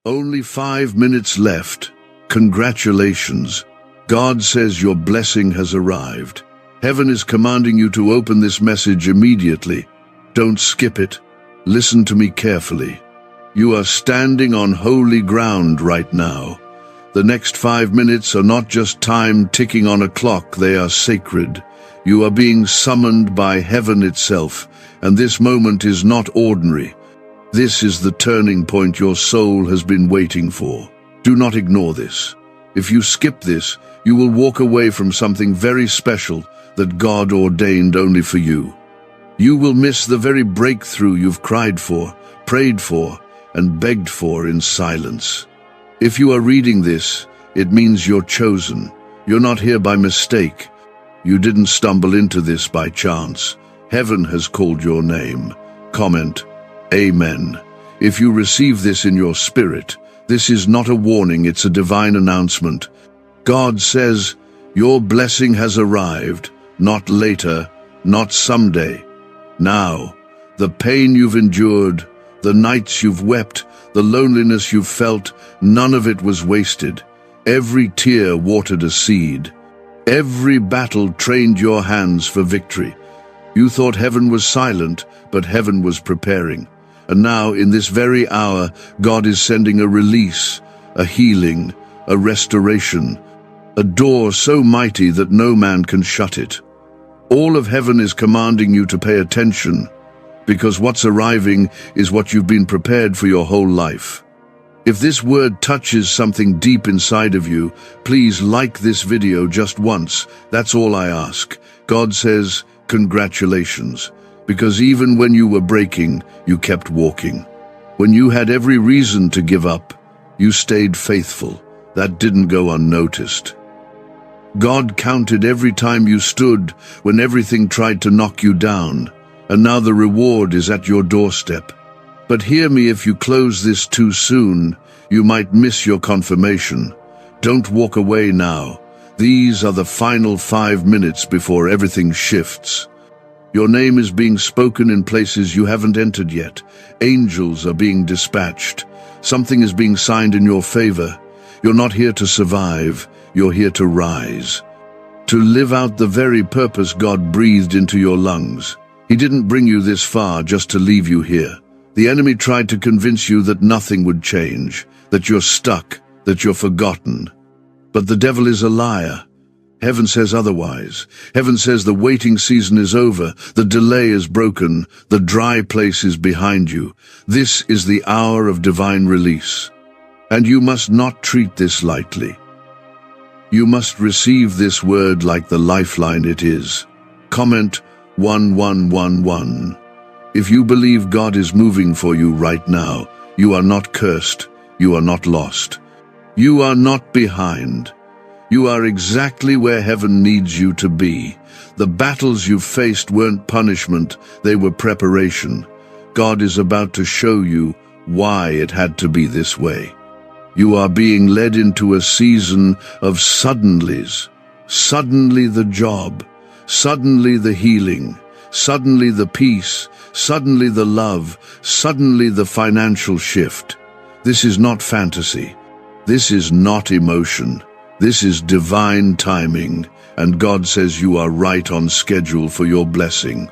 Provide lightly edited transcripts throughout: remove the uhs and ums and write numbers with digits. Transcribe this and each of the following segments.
Only 5 minutes left. Congratulations. God says your blessing has arrived. Heaven is commanding you to open this message immediately. Don't skip it. Listen to me carefully. You are standing on holy ground right now. The next 5 minutes are not just time ticking on a clock, they are sacred. You are being summoned by heaven itself, and this moment is not ordinary. This is the turning point your soul has been waiting for. Do not ignore this. If you skip this, you will walk away from something very special that God ordained only for you. You will miss the very breakthrough you've cried for, prayed for, and begged for in silence. If you are reading this, it means you're chosen. You're not here by mistake. You didn't stumble into this by chance. Heaven has called your name. Comment, Amen. If you receive this in your spirit, this is not a warning, it's a divine announcement. God says, your blessing has arrived, not later, not someday. Now, the pain you've endured, the nights you've wept, the loneliness you've felt, none of it was wasted. Every tear watered a seed. Every battle trained your hands for victory. You thought heaven was silent, but heaven was preparing. And now, in this very hour, God is sending a release, a healing, a restoration, a door so mighty that no man can shut it. All of heaven is commanding you to pay attention, because what's arriving is what you've been prepared for your whole life. If this word touches something deep inside of you, please like this video just once. That's all I ask. God says, congratulations. Because even when you were breaking, you kept walking. When you had every reason to give up, you stayed faithful. That didn't go unnoticed. God counted every time you stood when everything tried to knock you down, and now the reward is at your doorstep. But hear me, if you close this too soon, you might miss your confirmation. Don't walk away now. These are the final 5 minutes before everything shifts. Your name is being spoken in places you haven't entered yet. Angels are being dispatched. Something is being signed in your favor. You're not here to survive. You're here to rise. To live out the very purpose God breathed into your lungs. He didn't bring you this far just to leave you here. The enemy tried to convince you that nothing would change, that you're stuck, that you're forgotten. But the devil is a liar. Heaven says otherwise. Heaven says the waiting season is over, the delay is broken, the dry place is behind you. This is the hour of divine release. And you must not treat this lightly. You must receive this word like the lifeline it is. Comment 1111. If you believe God is moving for you right now, you are not cursed, you are not lost. You are not behind. You are exactly where heaven needs you to be. The battles you've faced weren't punishment, they were preparation. God is about to show you why it had to be this way. You are being led into a season of suddenlies. Suddenly the job, suddenly the healing, suddenly the peace, suddenly the love, suddenly the financial shift. This is not fantasy. This is not emotion. This is divine timing, and God says you are right on schedule for your blessing.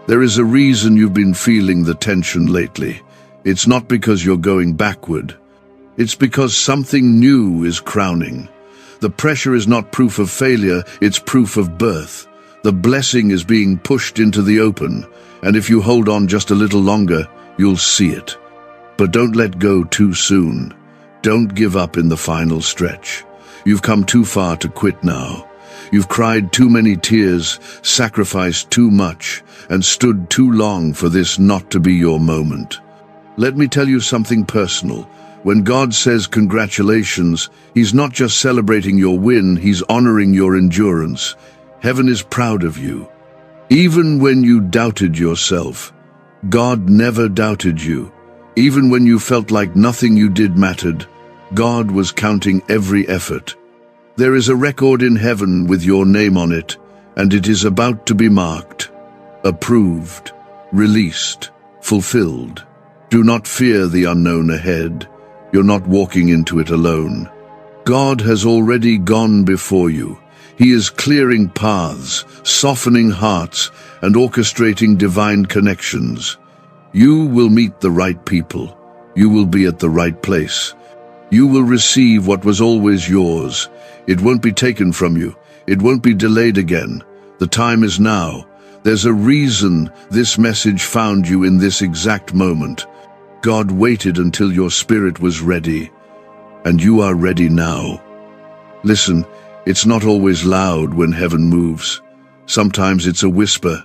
There is a reason you've been feeling the tension lately. It's not because you're going backward. It's because something new is crowning. The pressure is not proof of failure, it's proof of birth. The blessing is being pushed into the open, and if you hold on just a little longer, you'll see it. But don't let go too soon. Don't give up in the final stretch. You've come too far to quit now. You've cried too many tears, sacrificed too much, and stood too long for this not to be your moment. Let me tell you something personal. When God says congratulations, He's not just celebrating your win, He's honoring your endurance. Heaven is proud of you. Even when you doubted yourself, God never doubted you. Even when you felt like nothing you did mattered, God was counting every effort. There is a record in heaven with your name on it, and it is about to be marked, approved, released, fulfilled. Do not fear the unknown ahead. You're not walking into it alone. God has already gone before you. He is clearing paths, softening hearts, and orchestrating divine connections. You will meet the right people. You will be at the right place. You will receive what was always yours. It won't be taken from you. It won't be delayed again. The time is now. There's a reason this message found you in this exact moment. God waited until your spirit was ready, and you are ready now. Listen, it's not always loud when heaven moves. Sometimes it's a whisper.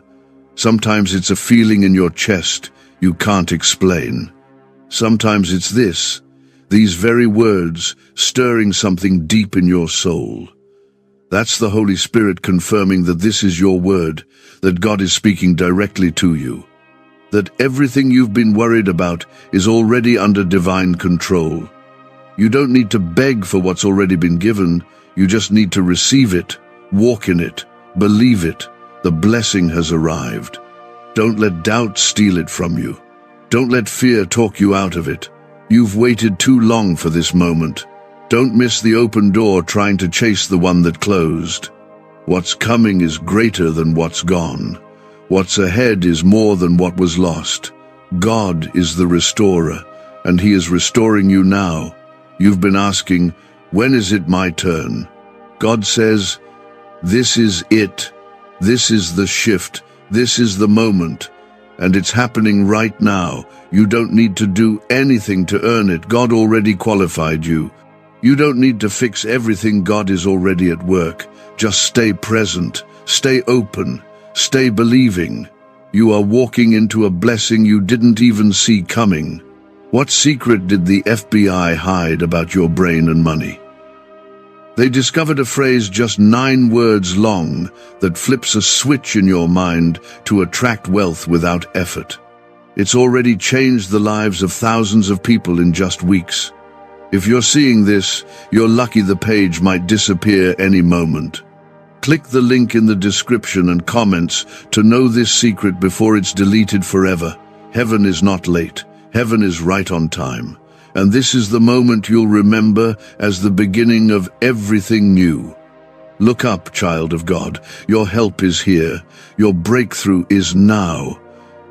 Sometimes it's a feeling in your chest you can't explain. Sometimes it's these very words stirring something deep in your soul. That's the Holy Spirit confirming that this is your word, that God is speaking directly to you, that everything you've been worried about is already under divine control. You don't need to beg for what's already been given. You just need to receive it, walk in it, believe it. The blessing has arrived. Don't let doubt steal it from you. Don't let fear talk you out of it. You've waited too long for this moment. Don't miss the open door trying to chase the one that closed. What's coming is greater than what's gone. What's ahead is more than what was lost. God is the restorer, and He is restoring you now. You've been asking, when is it my turn? God says, this is it. This is the shift. This is the moment. And it's happening right now. You don't need to do anything to earn it. God already qualified you. You don't need to fix everything. God is already at work. Just stay present, stay open, stay believing. You are walking into a blessing you didn't even see coming. What secret did the FBI hide about your brain and money? They discovered a phrase just 9 words long that flips a switch in your mind to attract wealth without effort. It's already changed the lives of thousands of people in just weeks. If you're seeing this, you're lucky. The page might disappear any moment. Click the link in the description and comments to know this secret before it's deleted forever. Heaven is not late. Heaven is right on time. And this is the moment you'll remember as the beginning of everything new. Look up, child of God. Your help is here. Your breakthrough is now.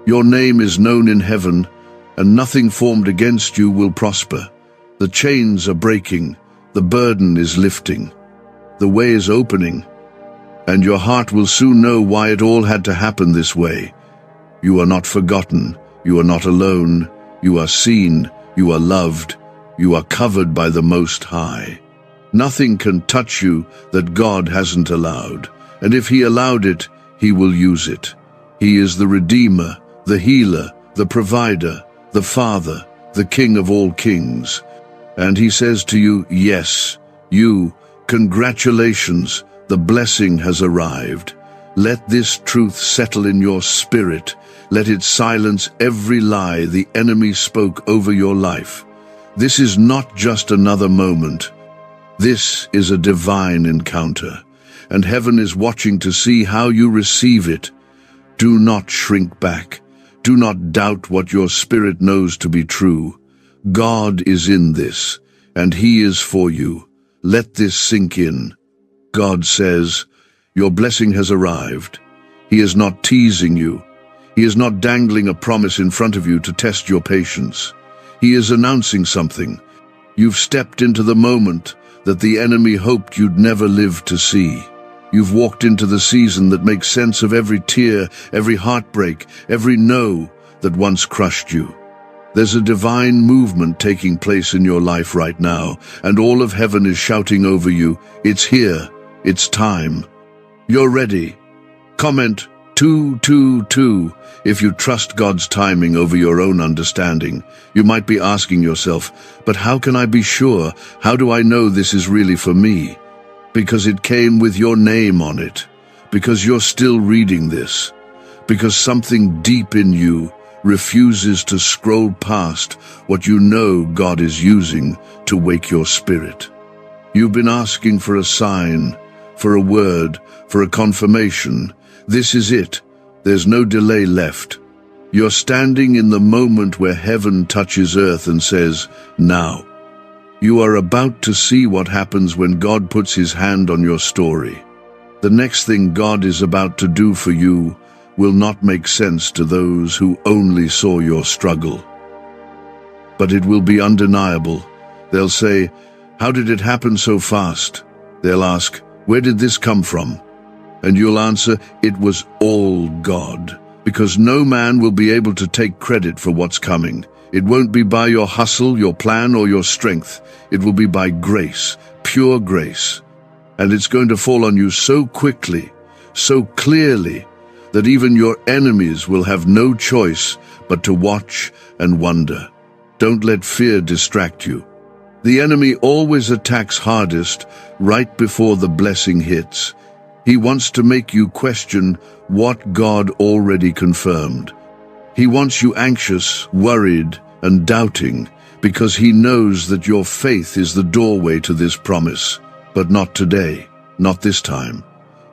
Your name is known in heaven, and nothing formed against you will prosper. The chains are breaking, the burden is lifting, the way is opening, and your heart will soon know why it all had to happen this way. You are not forgotten, you are not alone, you are seen, you are loved, you are covered by the Most High. Nothing can touch you that God hasn't allowed, and if He allowed it, He will use it. He is the Redeemer, the Healer, the Provider, the Father, the King of all kings. And He says to you, yes, you, congratulations, the blessing has arrived. Let this truth settle in your spirit. Let it silence every lie the enemy spoke over your life. This is not just another moment. This is a divine encounter, and heaven is watching to see how you receive it. Do not shrink back. Do not doubt what your spirit knows to be true. God is in this, and He is for you. Let this sink in. God says, your blessing has arrived. He is not teasing you. He is not dangling a promise in front of you to test your patience. He is announcing something. You've stepped into the moment that the enemy hoped you'd never live to see. You've walked into the season that makes sense of every tear, every heartbreak, every no that once crushed you. There's a divine movement taking place in your life right now, and all of heaven is shouting over you, it's here, it's time. You're ready. Comment 222 if you trust God's timing over your own understanding. You might be asking yourself, but how can I be sure? How do I know this is really for me? Because it came with your name on it. Because you're still reading this. Because something deep in you refuses to scroll past what you know God is using to wake your spirit. You've been asking for a sign, for a word, for a confirmation. This is it. There's no delay left. You're standing in the moment where heaven touches earth and says, now. You are about to see what happens when God puts his hand on your story. The next thing God is about to do for you will not make sense to those who only saw your struggle. But it will be undeniable. They'll say, "How did it happen so fast?" They'll ask, "Where did this come from?" And you'll answer, "It was all God." Because no man will be able to take credit for what's coming. It won't be by your hustle, your plan, or your strength. It will be by grace, pure grace. And it's going to fall on you so quickly, so clearly, that even your enemies will have no choice but to watch and wonder. Don't let fear distract you. The enemy always attacks hardest right before the blessing hits. He wants to make you question what God already confirmed. He wants you anxious, worried, and doubting because he knows that your faith is the doorway to this promise. But not today, not this time.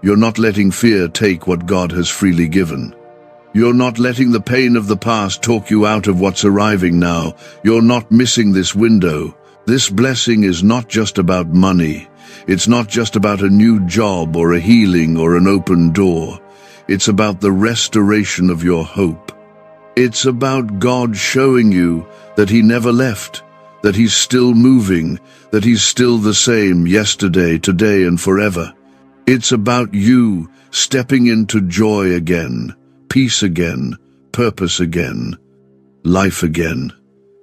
You're not letting fear take what God has freely given. You're not letting the pain of the past talk you out of what's arriving now. You're not missing this window. This blessing is not just about money. It's not just about a new job or a healing or an open door. It's about the restoration of your hope. It's about God showing you that he never left, that he's still moving, that he's still the same yesterday, today, and forever. It's about you stepping into joy again, peace again, purpose again, life again.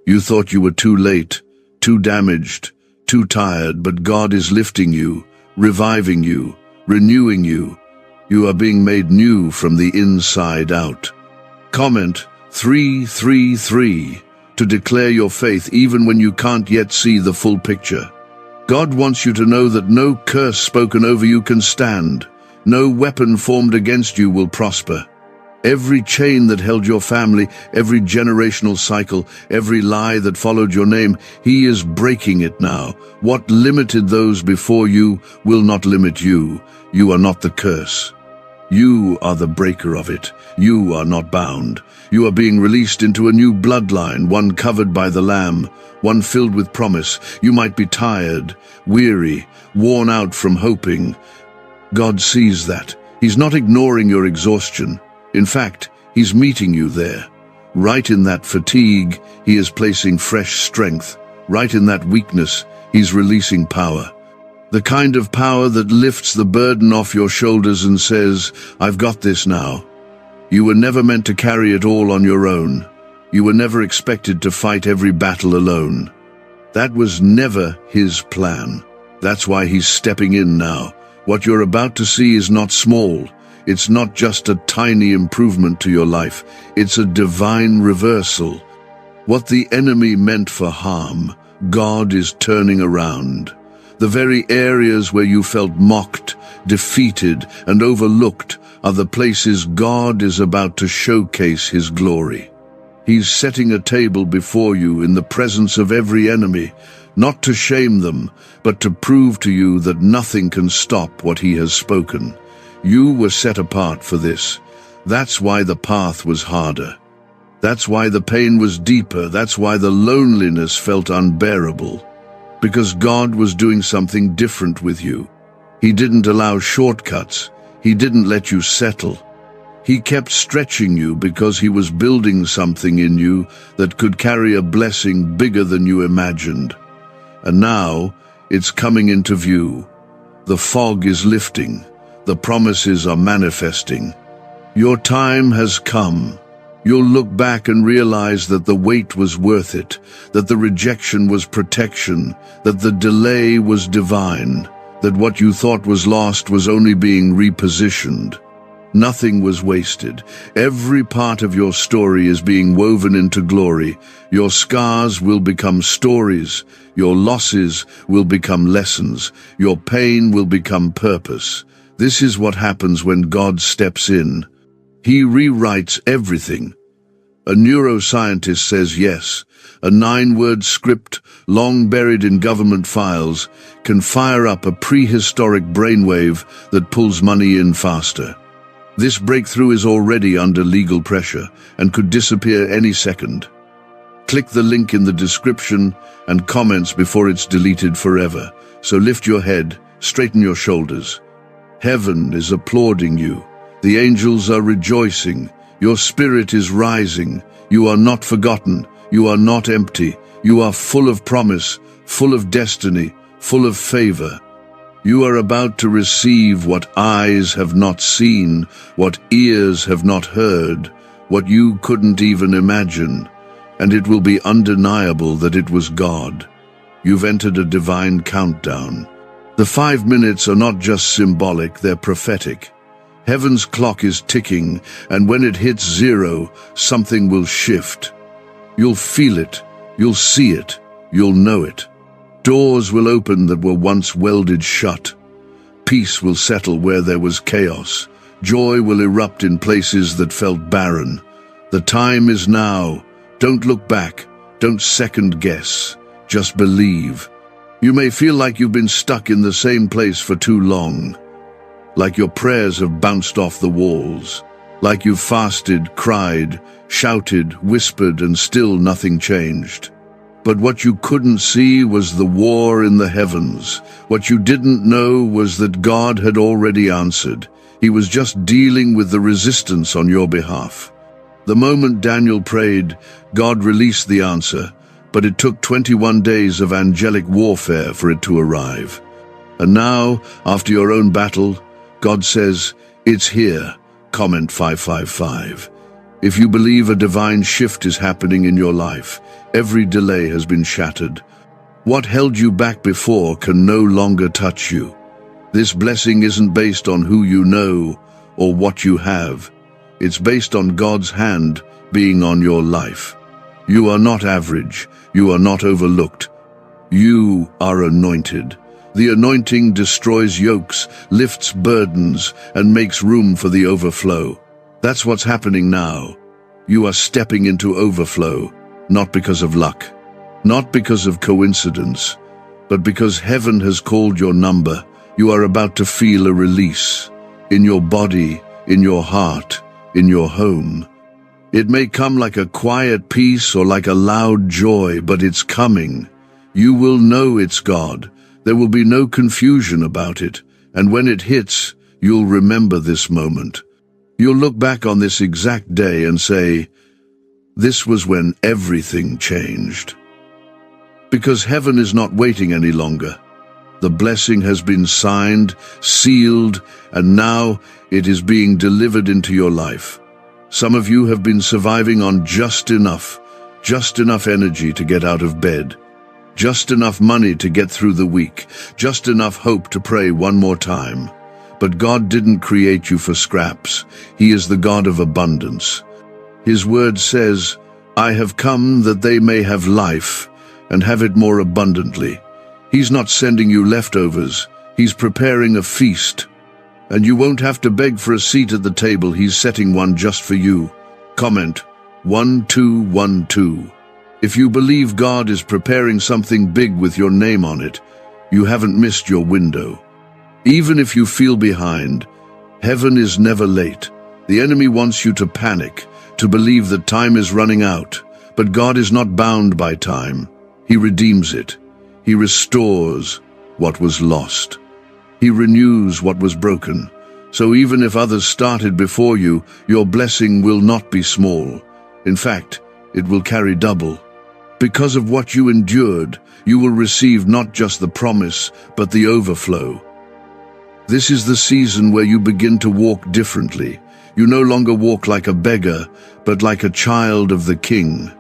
You thought you were too late, too damaged, too tired, but God is lifting you, reviving you, renewing you. You are being made new from the inside out. Comment 333 to declare your faith even when you can't yet see the full picture. God wants you to know that no curse spoken over you can stand. No weapon formed against you will prosper. Every chain that held your family, every generational cycle, every lie that followed your name, he is breaking it now. What limited those before you will not limit you. You are not the curse. You are the breaker of it. You are not bound. You are being released into a new bloodline, one covered by the Lamb, one filled with promise. You might be tired, weary, worn out from hoping. God sees that. He's not ignoring your exhaustion. In fact, he's meeting you there. Right in that fatigue, he is placing fresh strength. Right in that weakness, he's releasing power. The kind of power that lifts the burden off your shoulders and says, "I've got this now." You were never meant to carry it all on your own. You were never expected to fight every battle alone. That was never his plan. That's why he's stepping in now. What you're about to see is not small. It's not just a tiny improvement to your life. It's a divine reversal. What the enemy meant for harm, God is turning around. The very areas where you felt mocked, defeated, and overlooked are the places God is about to showcase his glory. He's setting a table before you in the presence of every enemy, not to shame them, but to prove to you that nothing can stop what he has spoken. You were set apart for this. That's why the path was harder. That's why the pain was deeper. That's why the loneliness felt unbearable. Because God was doing something different with you. He didn't allow shortcuts. He didn't let you settle. He kept stretching you because he was building something in you that could carry a blessing bigger than you imagined. And now, it's coming into view. The fog is lifting. The promises are manifesting. Your time has come. You'll look back and realize that the wait was worth it, that the rejection was protection, that the delay was divine, that what you thought was lost was only being repositioned. Nothing was wasted. Every part of your story is being woven into glory. Your scars will become stories. Your losses will become lessons. Your pain will become purpose. This is what happens when God steps in. He rewrites everything. A neuroscientist says yes. A 9-word script, long buried in government files, can fire up a prehistoric brainwave that pulls money in faster. This breakthrough is already under legal pressure and could disappear any second. Click the link in the description and comments before it's deleted forever. So lift your head, straighten your shoulders. Heaven is applauding you. The angels are rejoicing. Your spirit is rising. You are not forgotten. You are not empty. You are full of promise, full of destiny, full of favor. You are about to receive what eyes have not seen, what ears have not heard, what you couldn't even imagine. And it will be undeniable that it was God. You've entered a divine countdown. The 5 minutes are not just symbolic, they're prophetic. Heaven's clock is ticking, and when it hits 0, something will shift. You'll feel it, you'll see it, you'll know it. Doors will open that were once welded shut. Peace will settle where there was chaos. Joy will erupt in places that felt barren. The time is now. Don't look back. Don't second guess. Just believe. You may feel like you've been stuck in the same place for too long. Like your prayers have bounced off the walls. Like you've fasted, cried, shouted, whispered, and still nothing changed. But what you couldn't see was the war in the heavens. What you didn't know was that God had already answered. He was just dealing with the resistance on your behalf. The moment Daniel prayed, God released the answer, but it took 21 days of angelic warfare for it to arrive. And now, after your own battle, God says, "It's here." Comment 555. If you believe a divine shift is happening in your life, every delay has been shattered. What held you back before can no longer touch you. This blessing isn't based on who you know or what you have. It's based on God's hand being on your life. You are not average. You are not overlooked. You are anointed. The anointing destroys yokes, lifts burdens, and makes room for the overflow. That's what's happening now. You are stepping into overflow, not because of luck, not because of coincidence, but because heaven has called your number. You are about to feel a release in your body, in your heart, in your home. It may come like a quiet peace or like a loud joy, but it's coming. You will know it's God. There will be no confusion about it, and when it hits, you'll remember this moment. You'll look back on this exact day and say, "This was when everything changed." Because heaven is not waiting any longer. The blessing has been signed, sealed, and now it is being delivered into your life. Some of you have been surviving on just enough energy to get out of bed, just enough money to get through the week, just enough hope to pray one more time. But God didn't create you for scraps. He is the God of abundance. His word says, "I have come that they may have life and have it more abundantly." He's not sending you leftovers. He's preparing a feast. And you won't have to beg for a seat at the table. He's setting one just for you. Comment 1212. If you believe God is preparing something big with your name on it, you haven't missed your window. Even if you feel behind, heaven is never late. The enemy wants you to panic, to believe that time is running out. But God is not bound by time. He redeems it. He restores what was lost. He renews what was broken. So even if others started before you, your blessing will not be small. In fact, it will carry double. Because of what you endured, you will receive not just the promise, but the overflow. This is the season where you begin to walk differently. You no longer walk like a beggar, but like a child of the King.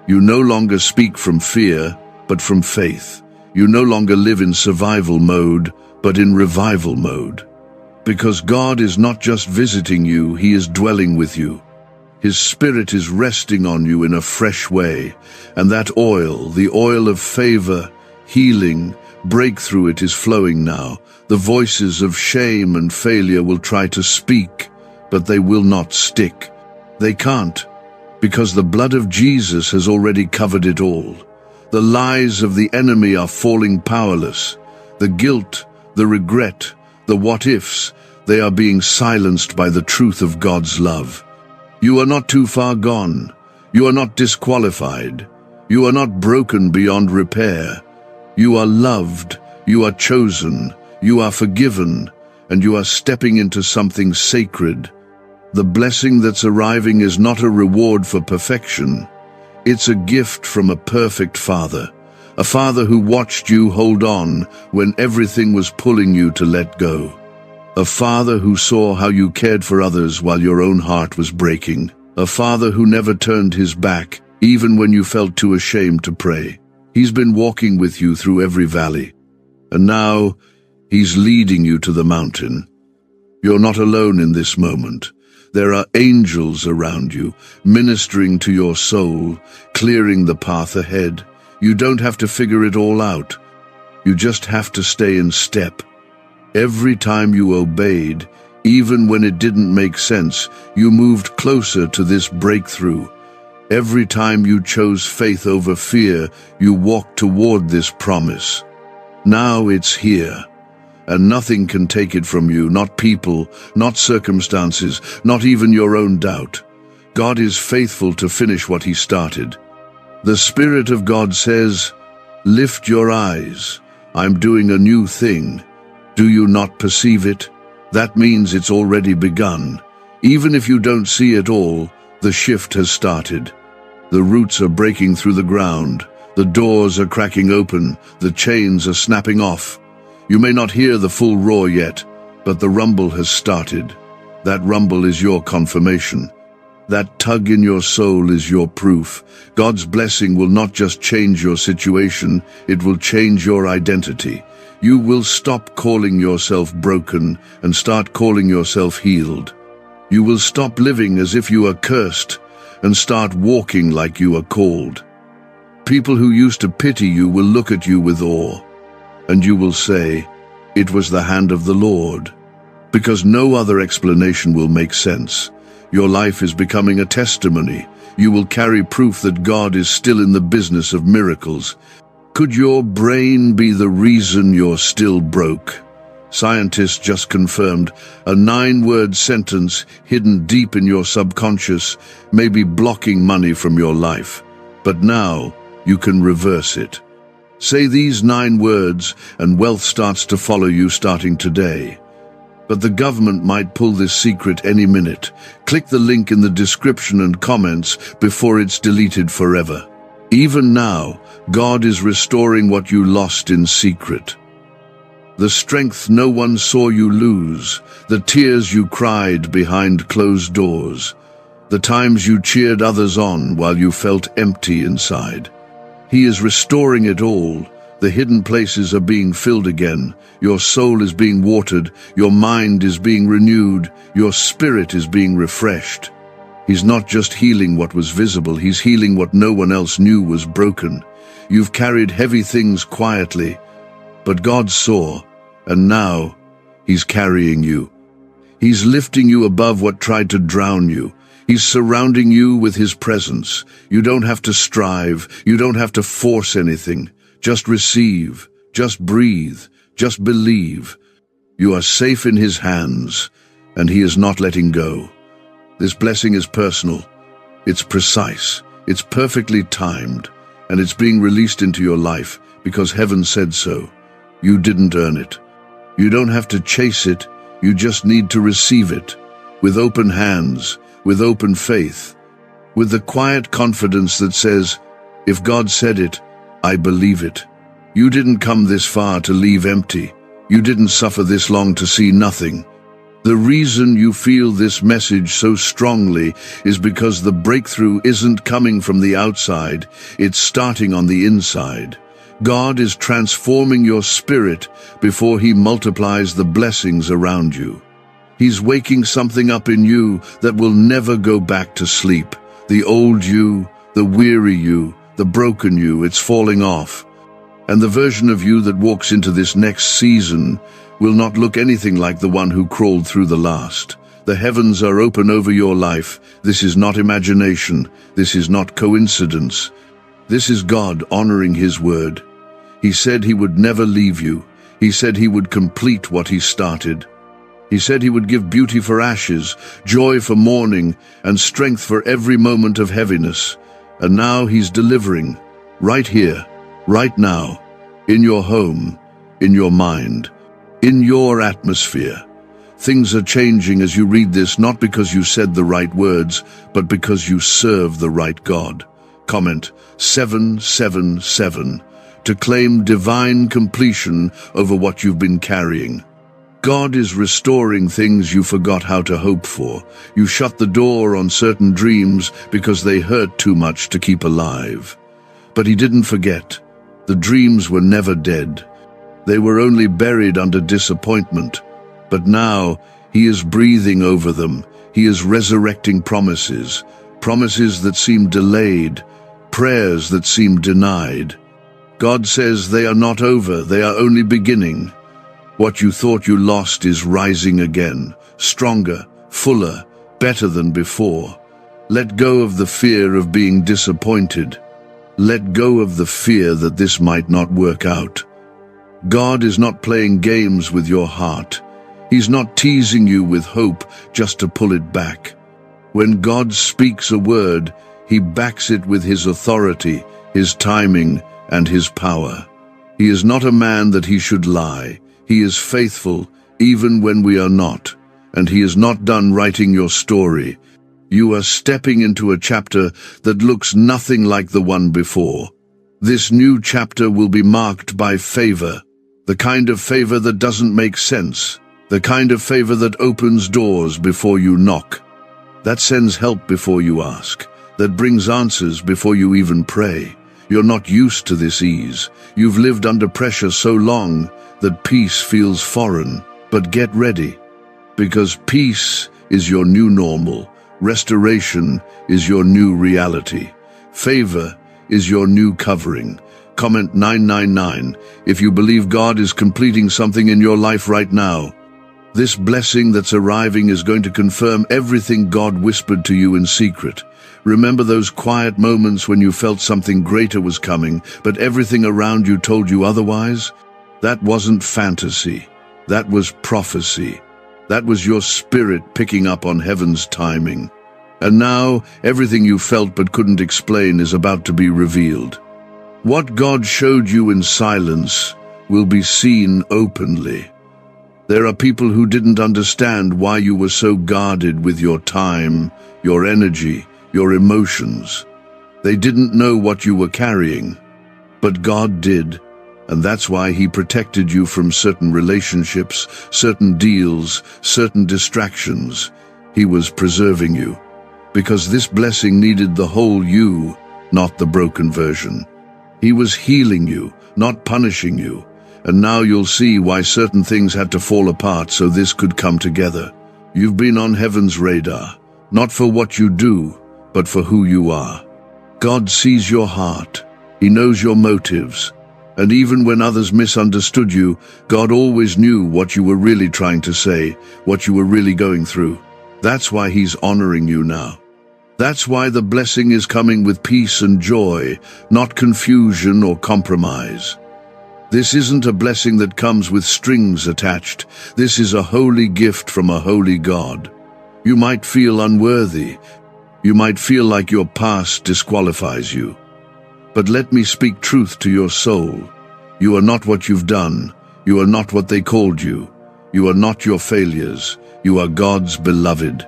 You no longer speak from fear, but from faith. You no longer live in survival mode, but in revival mode. Because God is not just visiting you, He is dwelling with you. His Spirit is resting on you in a fresh way, and that oil, the oil of favor, healing, breakthrough, it is flowing now. The voices of shame and failure will try to speak, but they will not stick. They can't, because the blood of Jesus has already covered it all. The lies of the enemy are falling powerless. The guilt, the regret, the what-ifs, they are being silenced by the truth of God's love. You are not too far gone. You are not disqualified. You are not broken beyond repair. You are loved, you are chosen, you are forgiven, and you are stepping into something sacred. The blessing that's arriving is not a reward for perfection. It's a gift from a perfect Father. A Father who watched you hold on when everything was pulling you to let go. A Father who saw how you cared for others while your own heart was breaking. A Father who never turned his back, even when you felt too ashamed to pray. He's been walking with you through every valley. And now, he's leading you to the mountain. You're not alone in this moment. There are angels around you, ministering to your soul, clearing the path ahead. You don't have to figure it all out. You just have to stay in step. Every time you obeyed, even when it didn't make sense, you moved closer to this breakthrough. Every time you chose faith over fear, you walked toward this promise. Now it's here, and nothing can take it from you, not people, not circumstances, not even your own doubt. God is faithful to finish what he started. The Spirit of God says, "Lift your eyes. I'm doing a new thing. Do you not perceive it?" That means it's already begun. Even if you don't see it all, the shift has started. The roots are breaking through the ground. The doors are cracking open. The chains are snapping off. You may not hear the full roar yet, but the rumble has started. That rumble is your confirmation. That tug in your soul is your proof. God's blessing will not just change your situation, it will change your identity. You will stop calling yourself broken and start calling yourself healed. You will stop living as if you are cursed and start walking like you are called. People who used to pity you will look at you with awe, and you will say, "It was the hand of the Lord," because no other explanation will make sense. Your life is becoming a testimony. You will carry proof that God is still in the business of miracles. Could your brain be the reason you're still broke? Scientists just confirmed a 9-word sentence hidden deep in your subconscious may be blocking money from your life. But now you can reverse it. Say these 9 words and wealth starts to follow you starting today. But the government might pull this secret any minute. Click the link in the description and comments before it's deleted forever. Even now, God is restoring what you lost in secret. The strength no one saw you lose, the tears you cried behind closed doors, the times you cheered others on while you felt empty inside. He is restoring it all. The hidden places are being filled again. Your soul is being watered. Your mind is being renewed. Your spirit is being refreshed. He's not just healing what was visible, he's healing what no one else knew was broken. You've carried heavy things quietly, but God saw, and now he's carrying you. He's lifting you above what tried to drown you. He's surrounding you with his presence. You don't have to strive. You don't have to force anything. Just receive. Just breathe. Just believe. You are safe in his hands, and he is not letting go. This blessing is personal. It's precise. It's perfectly timed, and it's being released into your life because heaven said so. You didn't earn it. You don't have to chase it. You just need to receive it with open hands, with open faith, with the quiet confidence that says, if God said it, I believe it. You didn't come this far to leave empty. You didn't suffer this long to see nothing. The reason you feel this message so strongly is because the breakthrough isn't coming from the outside, it's starting on the inside. God is transforming your spirit before he multiplies the blessings around you. He's waking something up in you that will never go back to sleep. The old you, the weary you, the broken you, it's falling off. And the version of you that walks into this next season will not look anything like the one who crawled through the last. The heavens are open over your life. This is not imagination. This is not coincidence. This is God honoring his word. He said he would never leave you. He said he would complete what he started. He said he would give beauty for ashes, joy for mourning, and strength for every moment of heaviness. And now he's delivering. Right here, right now, in your home, in your mind, in your atmosphere. Things are changing as you read this, not because you said the right words, but because you serve the right God. Comment 777 to claim divine completion over what you've been carrying. God is restoring things you forgot how to hope for. You shut the door on certain dreams because they hurt too much to keep alive. But He didn't forget. The dreams were never dead. They were only buried under disappointment. But now He is breathing over them. He is resurrecting promises, promises that seem delayed, prayers that seem denied. God says they are not over, they are only beginning. What you thought you lost is rising again, stronger, fuller, better than before. Let go of the fear of being disappointed. Let go of the fear that this might not work out. God is not playing games with your heart. He's not teasing you with hope just to pull it back. When God speaks a word, He backs it with His authority, His timing, and His power. He is not a man that He should lie. He is faithful even when we are not, and He is not done writing your story. You are stepping into a chapter that looks nothing like the one before. This new chapter will be marked by favor, the kind of favor that doesn't make sense, the kind of favor that opens doors before you knock, that sends help before you ask, that brings answers before you even pray. You're not used to this ease. You've lived under pressure so long that peace feels foreign. But get ready, because peace is your new normal. Restoration is your new reality. Favor is your new covering. Comment 999 if you believe God is completing something in your life right now. This blessing that's arriving is going to confirm everything God whispered to you in secret. Remember those quiet moments when you felt something greater was coming, but everything around you told you otherwise? That wasn't fantasy. That was prophecy. That was your spirit picking up on heaven's timing. And now, everything you felt but couldn't explain is about to be revealed. What God showed you in silence will be seen openly. There are people who didn't understand why you were so guarded with your time, your energy, your emotions. They didn't know what you were carrying. But God did, and that's why He protected you from certain relationships, certain deals, certain distractions. He was preserving you, because this blessing needed the whole you, not the broken version. He was healing you, not punishing you. And now you'll see why certain things had to fall apart so this could come together. You've been on heaven's radar, not for what you do, but for who you are. God sees your heart. He knows your motives. And even when others misunderstood you, God always knew what you were really trying to say, what you were really going through. That's why He's honoring you now. That's why the blessing is coming with peace and joy, not confusion or compromise. This isn't a blessing that comes with strings attached. This is a holy gift from a holy God. You might feel unworthy. You might feel like your past disqualifies you. But let me speak truth to your soul. You are not what you've done. You are not what they called you. You are not your failures. You are God's beloved.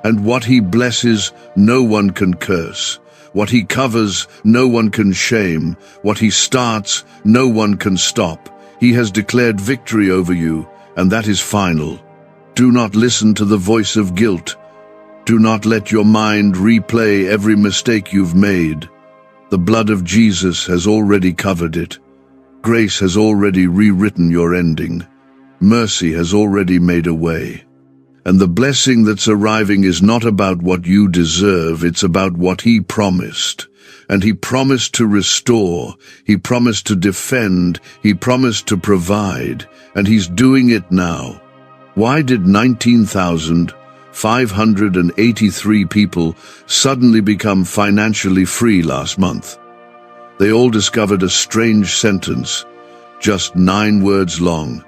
And what He blesses, no one can curse. What He covers, no one can shame. What He starts, no one can stop. He has declared victory over you, and that is final. Do not listen to the voice of guilt. Do not let your mind replay every mistake you've made. The blood of Jesus has already covered it. Grace has already rewritten your ending. Mercy has already made a way. And the blessing that's arriving is not about what you deserve, it's about what He promised. And He promised to restore, He promised to defend, He promised to provide, and He's doing it now. Why did 19,583 people suddenly become financially free last month? They all discovered a strange sentence, just 9 words long,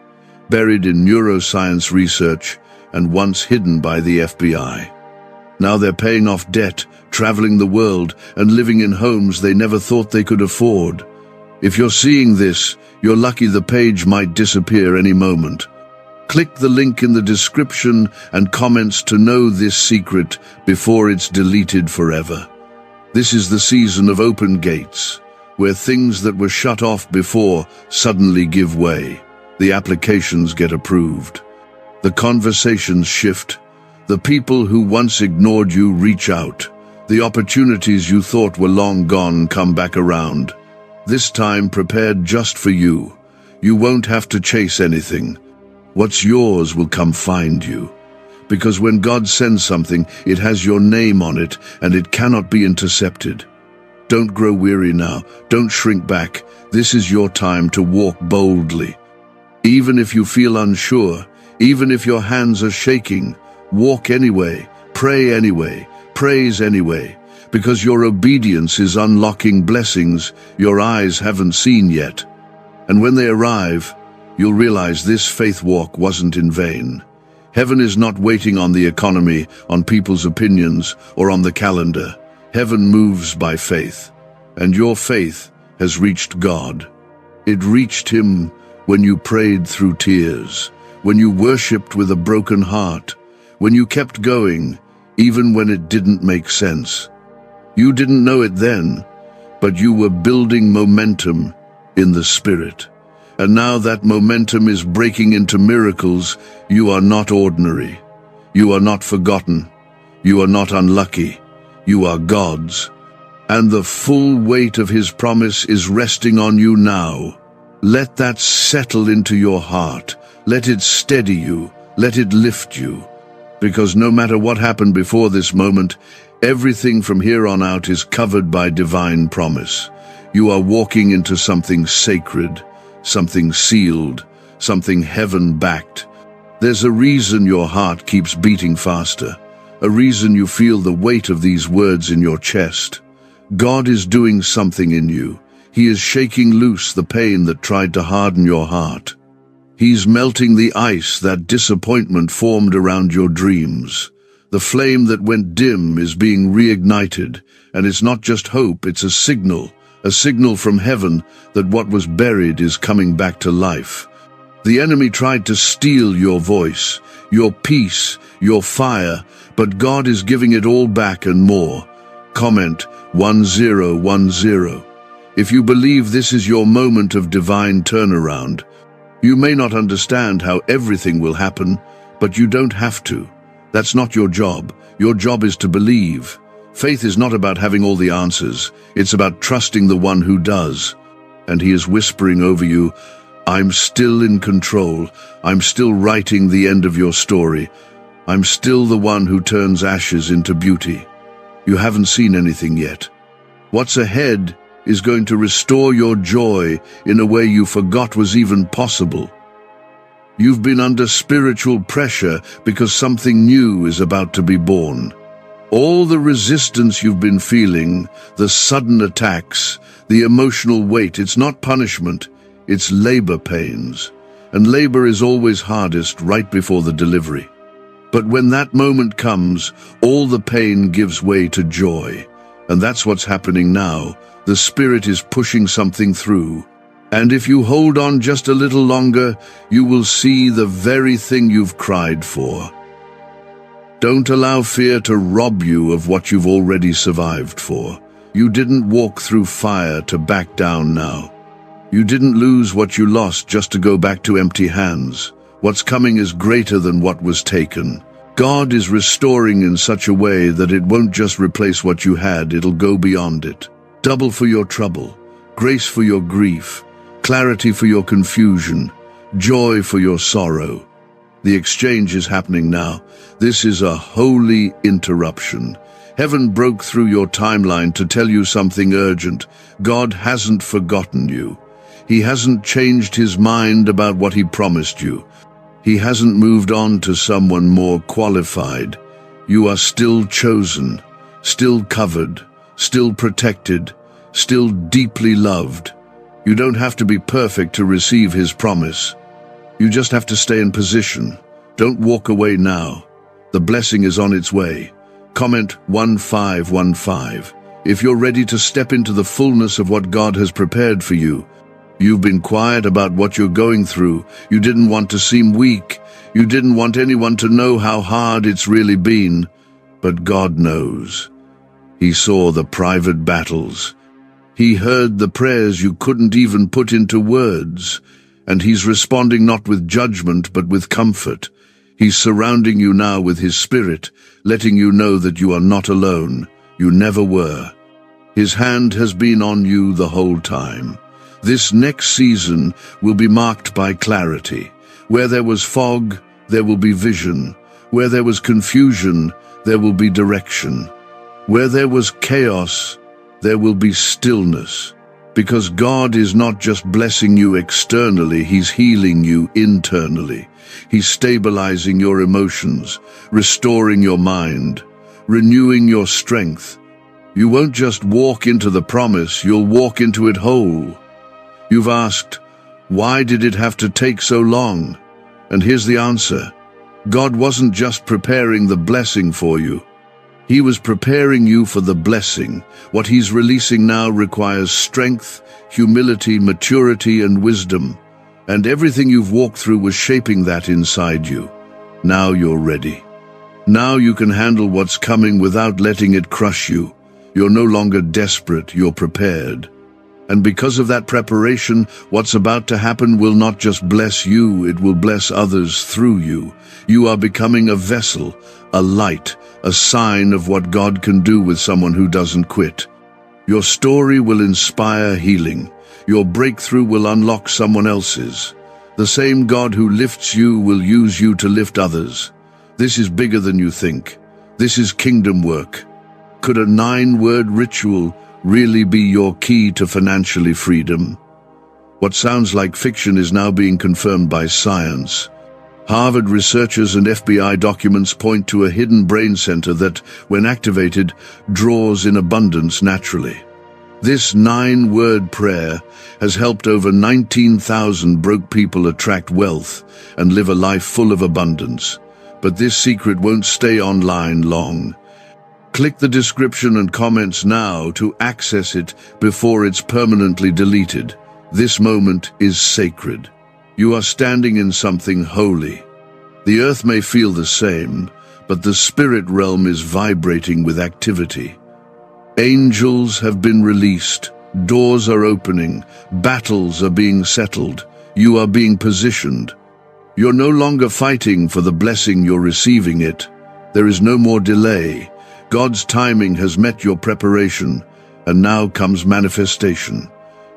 buried in neuroscience research, and once hidden by the FBI. Now they're paying off debt, traveling the world, and living in homes they never thought they could afford. If you're seeing this, you're lucky. The page might disappear any moment. Click the link in the description and comments to know this secret before it's deleted forever. This is the season of open gates, where things that were shut off before suddenly give way. The applications get approved. The conversations shift. The people who once ignored you reach out. The opportunities you thought were long gone come back around. This time prepared just for you. You won't have to chase anything. What's yours will come find you. Because when God sends something, it has your name on it, and it cannot be intercepted. Don't grow weary now. Don't shrink back. This is your time to walk boldly. Even if you feel unsure, even if your hands are shaking, walk anyway, pray anyway, praise anyway, because your obedience is unlocking blessings your eyes haven't seen yet. And when they arrive, you'll realize this faith walk wasn't in vain. Heaven is not waiting on the economy, on people's opinions, or on the calendar. Heaven moves by faith, and your faith has reached God. It reached Him when you prayed through tears, when you worshipped with a broken heart, when you kept going, even when it didn't make sense. You didn't know it then, but you were building momentum in the Spirit. And now that momentum is breaking into miracles. You are not ordinary. You are not forgotten. You are not unlucky. You are God's. And the full weight of His promise is resting on you now. Let that settle into your heart. Let it steady you. Let it lift you. Because no matter what happened before this moment, everything from here on out is covered by divine promise. You are walking into something sacred, something sealed, something heaven-backed. There's a reason your heart keeps beating faster, a reason you feel the weight of these words in your chest. God is doing something in you. He is shaking loose the pain that tried to harden your heart. He's melting the ice that disappointment formed around your dreams. The flame that went dim is being reignited, and it's not just hope, it's a signal from heaven that what was buried is coming back to life. The enemy tried to steal your voice, your peace, your fire, but God is giving it all back and more. Comment 1010. If you believe this is your moment of divine turnaround. You may not understand how everything will happen, but you don't have to. That's not your job. Your job is to believe. Faith is not about having all the answers. It's about trusting the one who does. And He is whispering over you, I'm still in control. I'm still writing the end of your story. I'm still the one who turns ashes into beauty. You haven't seen anything yet. What's ahead is going to restore your joy in a way you forgot was even possible. You've been under spiritual pressure because something new is about to be born. All the resistance you've been feeling, the sudden attacks, the emotional weight, it's not punishment, it's labor pains. And labor is always hardest right before the delivery. But when that moment comes, all the pain gives way to joy. And that's what's happening now. The Spirit is pushing something through. And if you hold on just a little longer, you will see the very thing you've cried for. Don't allow fear to rob you of what you've already survived for. You didn't walk through fire to back down now. You didn't lose what you lost just to go back to empty hands. What's coming is greater than what was taken. God is restoring in such a way that it won't just replace what you had, it'll go beyond it. Double for your trouble, grace for your grief, clarity for your confusion, joy for your sorrow. The exchange is happening now. This is a holy interruption. Heaven broke through your timeline to tell you something urgent. God hasn't forgotten you. He hasn't changed His mind about what He promised you. He hasn't moved on to someone more qualified. You are still chosen, still covered, still protected, still deeply loved. You don't have to be perfect to receive His promise. You just have to stay in position. Don't walk away now. The blessing is on its way. Comment 1515 if you're ready to step into the fullness of what God has prepared for you. You've been quiet about what you're going through. You didn't want to seem weak. You didn't want anyone to know how hard it's really been. But God knows. He saw the private battles. He heard the prayers you couldn't even put into words. And He's responding not with judgment but with comfort. He's surrounding you now with His Spirit, letting you know that you are not alone. You never were. His hand has been on you the whole time. This next season will be marked by clarity. Where there was fog, there will be vision. Where there was confusion, there will be direction. Where there was chaos, there will be stillness. Because God is not just blessing you externally, He's healing you internally. He's stabilizing your emotions, restoring your mind, renewing your strength. You won't just walk into the promise, you'll walk into it whole. You've asked, why did it have to take so long? And here's the answer. God wasn't just preparing the blessing for you. He was preparing you for the blessing. What He's releasing now requires strength, humility, maturity, and wisdom. And everything you've walked through was shaping that inside you. Now you're ready. Now you can handle what's coming without letting it crush you. You're no longer desperate, you're prepared. And because of that preparation, what's about to happen will not just bless you, it will bless others through you. You are becoming a vessel, a light, a sign of what God can do with someone who doesn't quit. Your story will inspire healing. Your breakthrough will unlock someone else's. The same God who lifts you will use you to lift others. This is bigger than you think. This is kingdom work. Could a 9-word ritual really be your key to financially freedom? What sounds like fiction is now being confirmed by science. Harvard researchers and FBI documents point to a hidden brain center that, when activated, draws in abundance naturally. This 9-word prayer has helped over 19,000 broke people attract wealth and live a life full of abundance. But this secret won't stay online long. Click the description and comments now to access it before it's permanently deleted. This moment is sacred. You are standing in something holy. The earth may feel the same, but the spirit realm is vibrating with activity. Angels have been released. Doors are opening. Battles are being settled. You are being positioned. You're no longer fighting for the blessing, you're receiving it. There is no more delay. God's timing has met your preparation, and now comes manifestation.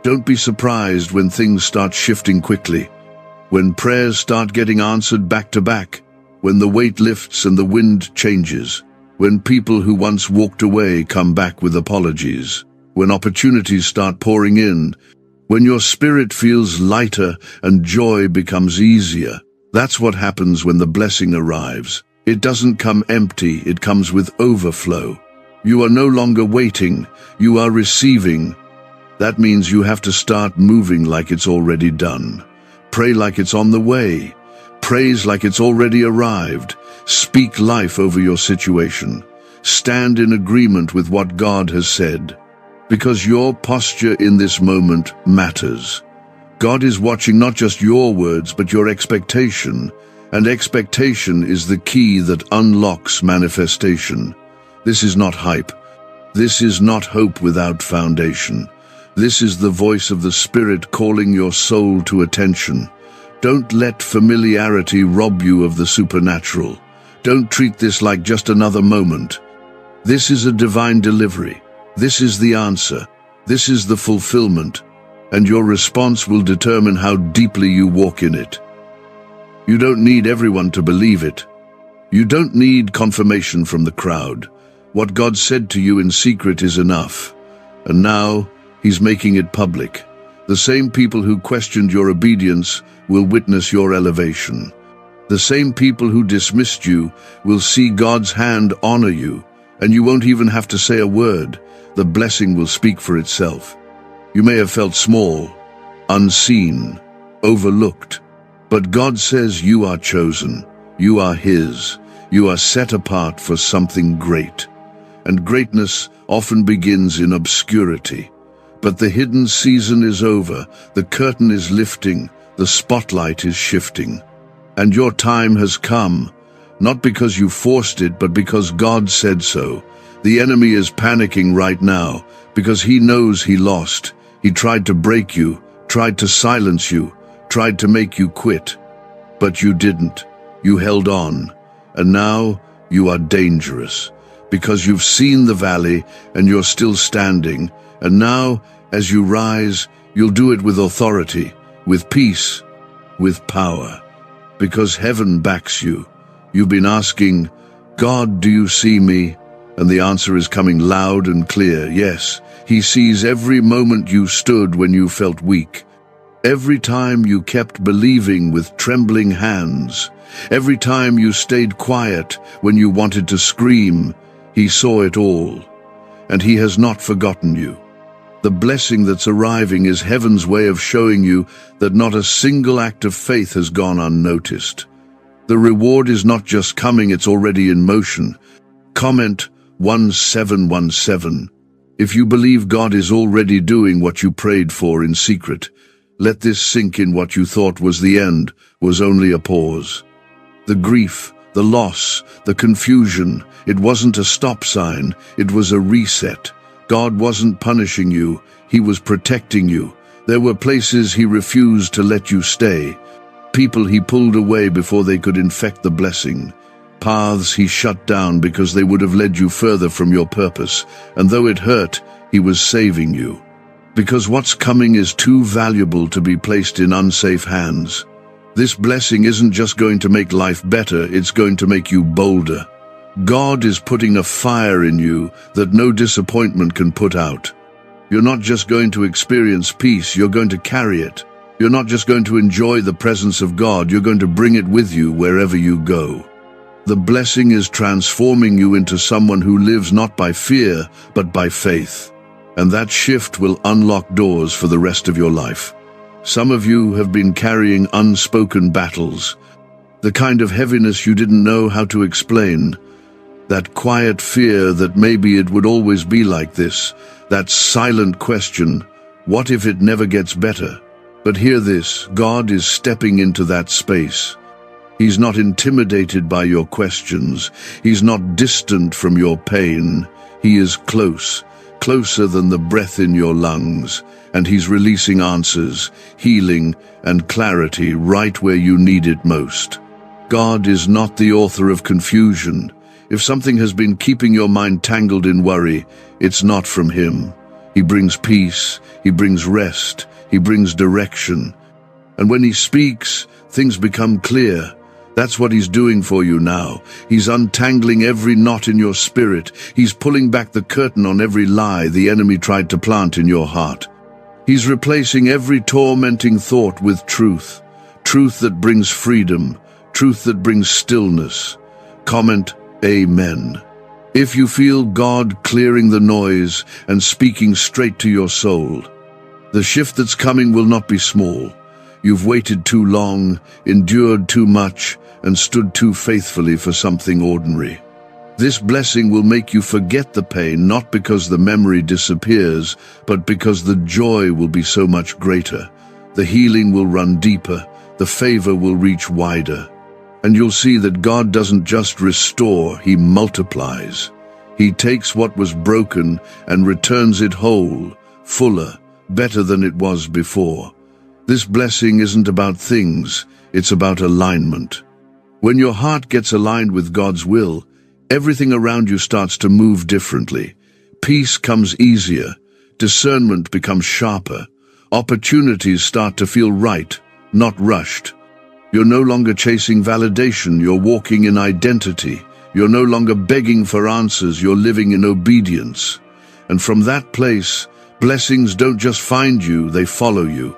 Don't be surprised when things start shifting quickly, when prayers start getting answered back to back, when the weight lifts and the wind changes, when people who once walked away come back with apologies, when opportunities start pouring in, when your spirit feels lighter and joy becomes easier. That's what happens when the blessing arrives. It doesn't come empty, it comes with overflow. You are no longer waiting, you are receiving. That means you have to start moving like it's already done. Pray like it's on the way. Praise like it's already arrived. Speak life over your situation. Stand in agreement with what God has said. Because your posture in this moment matters. God is watching not just your words, but your expectation. And expectation is the key that unlocks manifestation. This is not hype. This is not hope without foundation. This is the voice of the Spirit calling your soul to attention. Don't let familiarity rob you of the supernatural. Don't treat this like just another moment. This is a divine delivery. This is the answer. This is the fulfillment. And your response will determine how deeply you walk in it. You don't need everyone to believe it. You don't need confirmation from the crowd. What God said to you in secret is enough. And now, He's making it public. The same people who questioned your obedience will witness your elevation. The same people who dismissed you will see God's hand honor you, and you won't even have to say a word. The blessing will speak for itself. You may have felt small, unseen, overlooked. But God says you are chosen, you are His, You are set apart for something great. And greatness often begins in obscurity. But the hidden season is over, the curtain is lifting, the spotlight is shifting. And your time has come, not because you forced it, but because God said so. The enemy is panicking right now, because he knows he lost. He tried to break you, tried to silence you, tried to make you quit. But you didn't. You held on. And now you are dangerous, because you've seen the valley and you're still standing. And now, as you rise, you'll do it with authority, with peace, with power. Because heaven backs you. You've been asking, God, do you see me? And the answer is coming loud and clear. Yes, he sees every moment you stood when you felt weak. Every time you kept believing with trembling hands. Every time you stayed quiet when you wanted to scream. He saw it all. And he has not forgotten you. The blessing that's arriving is heaven's way of showing you that not a single act of faith has gone unnoticed. The reward is not just coming, it's already in motion. Comment 1717. If you believe God is already doing what you prayed for in secret, let this sink in. What you thought was the end was only a pause. The grief, the loss, the confusion, it wasn't a stop sign, it was a reset. God wasn't punishing you, he was protecting you. There were places he refused to let you stay, people he pulled away before they could infect the blessing, paths he shut down because they would have led you further from your purpose, and though it hurt, he was saving you. Because what's coming is too valuable to be placed in unsafe hands. This blessing isn't just going to make life better, it's going to make you bolder. God is putting a fire in you that no disappointment can put out. You're not just going to experience peace, you're going to carry it. You're not just going to enjoy the presence of God, you're going to bring it with you wherever you go. The blessing is transforming you into someone who lives not by fear, but by faith. And that shift will unlock doors for the rest of your life. Some of you have been carrying unspoken battles, the kind of heaviness you didn't know how to explain, that quiet fear that maybe it would always be like this, that silent question, what if it never gets better? But hear this, God is stepping into that space. He's not intimidated by your questions. He's not distant from your pain. He is close, closer than the breath in your lungs. And he's releasing answers, healing, and clarity right where you need it most. God is not the author of confusion. If something has been keeping your mind tangled in worry, it's not from him. He brings peace, he brings rest, he brings direction. And when he speaks, things become clear. That's what he's doing for you now. He's untangling every knot in your spirit. He's pulling back the curtain on every lie the enemy tried to plant in your heart. He's replacing every tormenting thought with truth. Truth that brings freedom. Truth that brings stillness. Comment, Amen. If you feel God clearing the noise and speaking straight to your soul, the shift that's coming will not be small. You've waited too long, endured too much, and stood too faithfully for something ordinary. This blessing will make you forget the pain, not because the memory disappears, but because the joy will be so much greater. The healing will run deeper, the favor will reach wider. And you'll see that God doesn't just restore, he multiplies. He takes what was broken and returns it whole, fuller, better than it was before. This blessing isn't about things, it's about alignment. When your heart gets aligned with God's will, everything around you starts to move differently. Peace comes easier, discernment becomes sharper, opportunities start to feel right, not rushed. You're no longer chasing validation, you're walking in identity. You're no longer begging for answers, you're living in obedience. And from that place, blessings don't just find you, they follow you.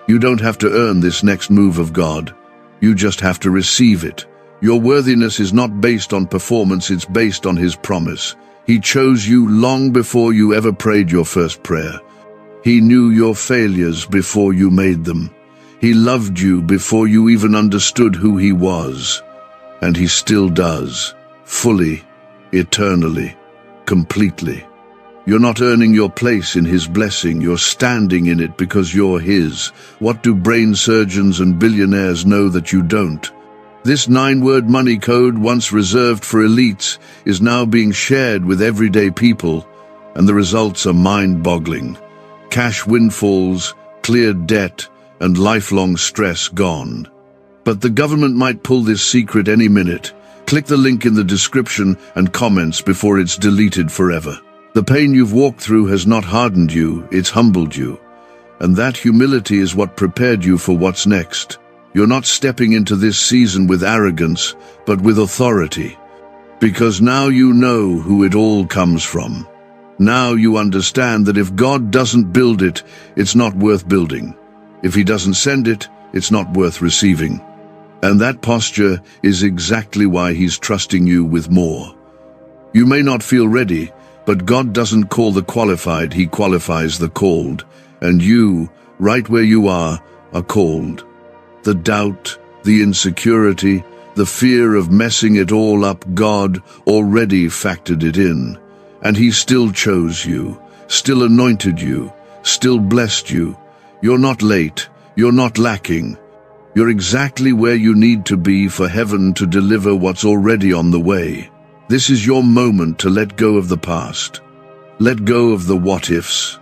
You don't have to earn this next move of God. You just have to receive it. Your worthiness is not based on performance, it's based on his promise. He chose you long before you ever prayed your first prayer. He knew your failures before you made them. He loved you before you even understood who he was. And he still does, fully, eternally, completely. You're not earning your place in his blessing, you're standing in it because you're his. What do brain surgeons and billionaires know that you don't? This 9-word money code, once reserved for elites, is now being shared with everyday people, and the results are mind-boggling. Cash windfalls, cleared debt, and lifelong stress gone. But the government might pull this secret any minute. Click the link in the description and comments before it's deleted forever. The pain you've walked through has not hardened you, it's humbled you. And that humility is what prepared you for what's next. You're not stepping into this season with arrogance, but with authority. Because now you know who it all comes from. Now you understand that if God doesn't build it, it's not worth building. If he doesn't send it, it's not worth receiving. And that posture is exactly why he's trusting you with more. You may not feel ready, but God doesn't call the qualified, he qualifies the called. And you, right where you are called. The doubt, the insecurity, the fear of messing it all up, God already factored it in. And he still chose you, still anointed you, still blessed you. You're not late, you're not lacking. You're exactly where you need to be for heaven to deliver what's already on the way. This is your moment to let go of the past. Let go of the what-ifs.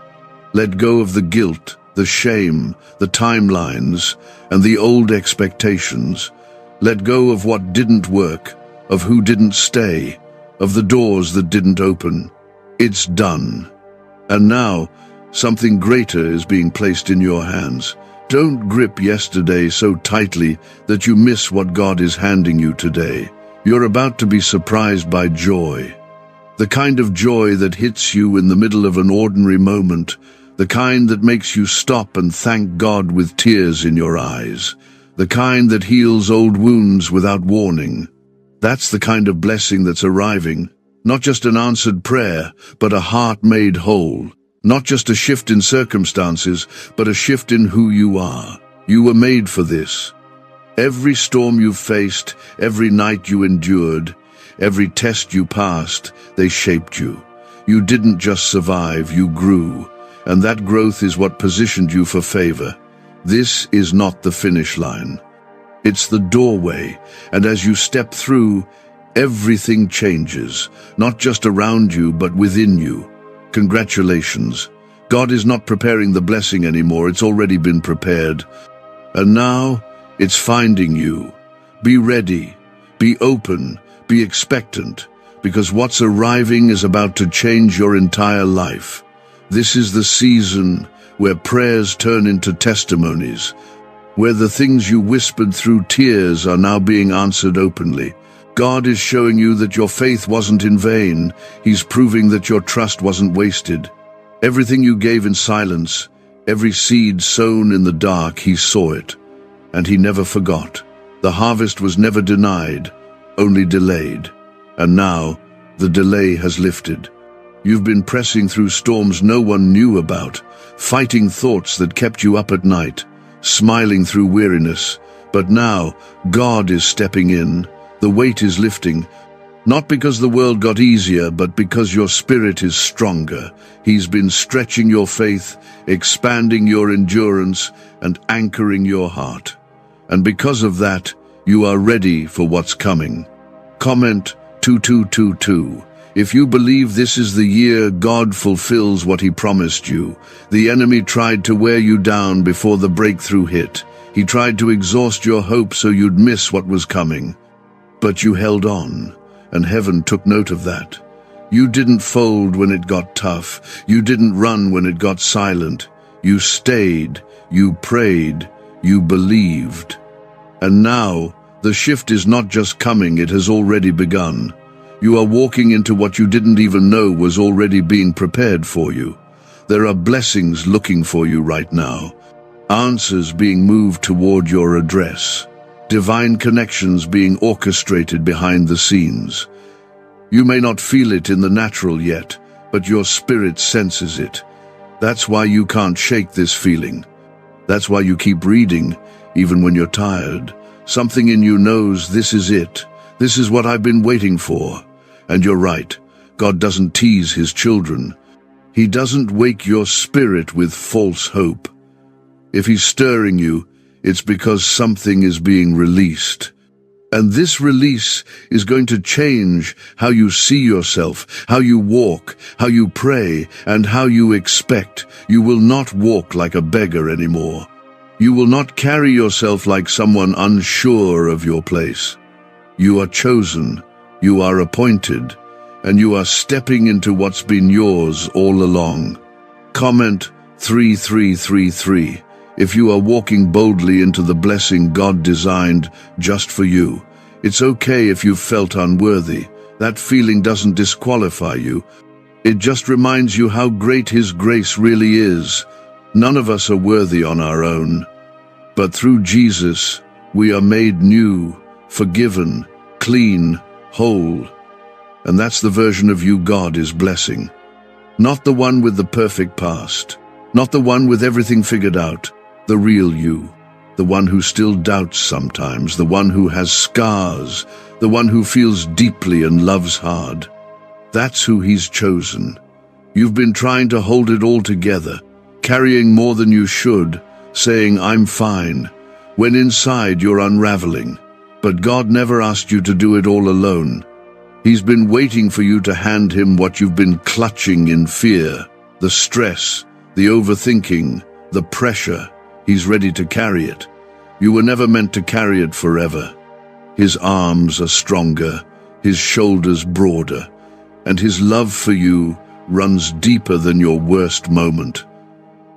Let go of the guilt, the shame, the timelines, and the old expectations. Let go of what didn't work, of who didn't stay, of the doors that didn't open. It's done. And now, something greater is being placed in your hands. Don't grip yesterday so tightly that you miss what God is handing you today. You're about to be surprised by joy. The kind of joy that hits you in the middle of an ordinary moment, the kind that makes you stop and thank God with tears in your eyes, the kind that heals old wounds without warning. That's the kind of blessing that's arriving. Not just an answered prayer, but a heart made whole. Not just a shift in circumstances, but a shift in who you are. You were made for this. Every storm you've faced, every night you endured, every test you passed, they shaped you. You didn't just survive, you grew. And that growth is what positioned you for favor. This is not the finish line. It's the doorway, and as you step through, everything changes, not just around you, but within you. Congratulations. God is not preparing the blessing anymore, it's already been prepared. And now, it's finding you. Be ready, be open, be expectant, because what's arriving is about to change your entire life. This is the season where prayers turn into testimonies, where the things you whispered through tears are now being answered openly. God is showing you that your faith wasn't in vain. He's proving that your trust wasn't wasted. Everything you gave in silence, every seed sown in the dark, he saw it. And he never forgot. The harvest was never denied, only delayed. And now, the delay has lifted. You've been pressing through storms no one knew about, fighting thoughts that kept you up at night, smiling through weariness. But now, God is stepping in. The weight is lifting, not because the world got easier, but because your spirit is stronger. He's been stretching your faith, expanding your endurance, and anchoring your heart. And because of that, you are ready for what's coming. Comment 2222. If you believe this is the year God fulfills what he promised you. The enemy tried to wear you down before the breakthrough hit. He tried to exhaust your hope so you'd miss what was coming. But you held on, and heaven took note of that. You didn't fold when it got tough. You didn't run when it got silent. You stayed, you prayed, you believed. And now, the shift is not just coming, it has already begun. You are walking into what you didn't even know was already being prepared for you. There are blessings looking for you right now. Answers being moved toward your address. Divine connections being orchestrated behind the scenes. You may not feel it in the natural yet, but your spirit senses it. That's why you can't shake this feeling. That's why you keep reading, even when you're tired. Something in you knows this is it. This is what I've been waiting for. And you're right, God doesn't tease his children. He doesn't wake your spirit with false hope. If he's stirring you, it's because something is being released. And this release is going to change how you see yourself, how you walk, how you pray, and how you expect. You will not walk like a beggar anymore. You will not carry yourself like someone unsure of your place. You are chosen, you are appointed, and you are stepping into what's been yours all along. Comment 3333 if you are walking boldly into the blessing God designed just for you. It's okay if you've felt unworthy. That feeling doesn't disqualify you. It just reminds you how great His grace really is. None of us are worthy on our own. But through Jesus, we are made new, forgiven, clean, whole. And that's the version of you God is blessing. Not the one with the perfect past. Not the one with everything figured out. The real you. The one who still doubts sometimes. The one who has scars. The one who feels deeply and loves hard. That's who He's chosen. You've been trying to hold it all together, carrying more than you should, saying, "I'm fine," when inside you're unraveling. But God never asked you to do it all alone. He's been waiting for you to hand Him what you've been clutching in fear, the stress, the overthinking, the pressure. He's ready to carry it. You were never meant to carry it forever. His arms are stronger, His shoulders broader, and His love for you runs deeper than your worst moment.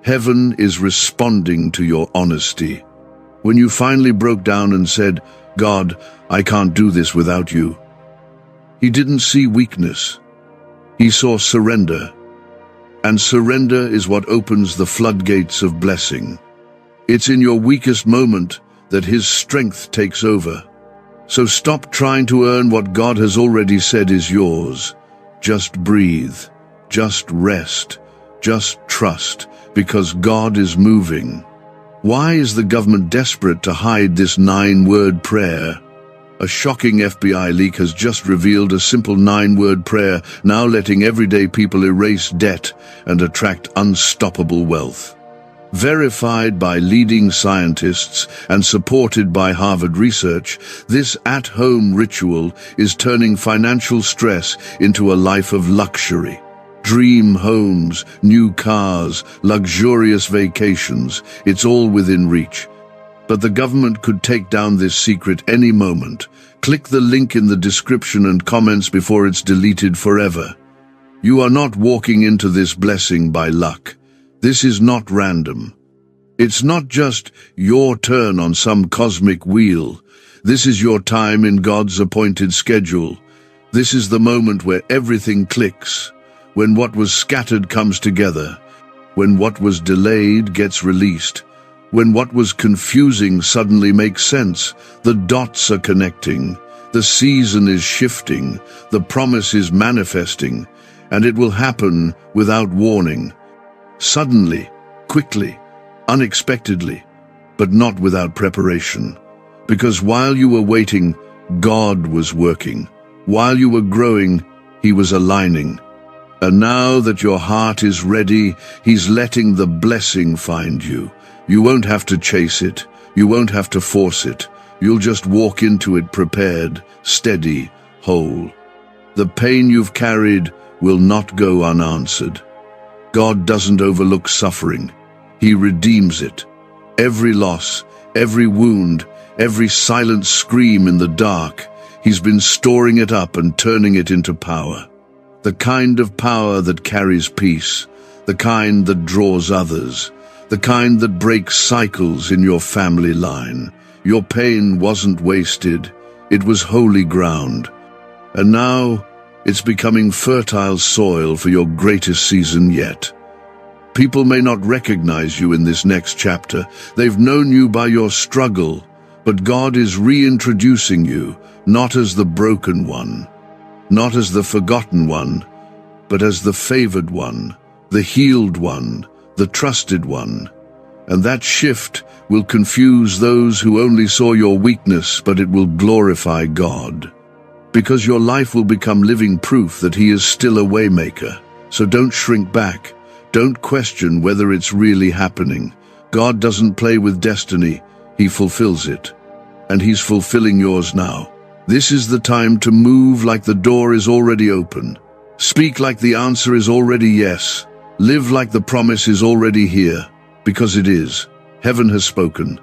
Heaven is responding to your honesty. When you finally broke down and said, "God, I can't do this without you," He didn't see weakness. He saw surrender. And surrender is what opens the floodgates of blessing. It's in your weakest moment that His strength takes over. So stop trying to earn what God has already said is yours. Just breathe. Just rest. Just trust, because God is moving. Why is the government desperate to hide this 9-word prayer? A shocking FBI leak has just revealed a simple 9-word prayer, now letting everyday people erase debt and attract unstoppable wealth. Verified by leading scientists and supported by Harvard research, this at-home ritual is turning financial stress into a life of luxury. Dream homes, new cars, luxurious vacations, it's all within reach. But the government could take down this secret any moment. Click the link in the description and comments before it's deleted forever. You are not walking into this blessing by luck. This is not random. It's not just your turn on some cosmic wheel. This is your time in God's appointed schedule. This is the moment where everything clicks, when what was scattered comes together, when what was delayed gets released, when what was confusing suddenly makes sense. The dots are connecting, the season is shifting, the promise is manifesting, and it will happen without warning. Suddenly, quickly, unexpectedly, but not without preparation. Because while you were waiting, God was working. While you were growing, He was aligning. And now that your heart is ready, He's letting the blessing find you. You won't have to chase it. You won't have to force it. You'll just walk into it prepared, steady, whole. The pain you've carried will not go unanswered. God doesn't overlook suffering. He redeems it. Every loss, every wound, every silent scream in the dark, He's been storing it up and turning it into power. The kind of power that carries peace, the kind that draws others, the kind that breaks cycles in your family line. Your pain wasn't wasted, it was holy ground. And now, it's becoming fertile soil for your greatest season yet. People may not recognize you in this next chapter. They've known you by your struggle, but God is reintroducing you, not as the broken one, not as the forgotten one, but as the favored one, the healed one, the trusted one. And that shift will confuse those who only saw your weakness, but it will glorify God. because your life will become living proof that He is still a waymaker. So don't shrink back. Don't question whether it's really happening. God doesn't play with destiny, He fulfills it. And He's fulfilling yours now. This is the time to move like the door is already open. Speak like the answer is already yes. Live like the promise is already here, because it is. Heaven has spoken.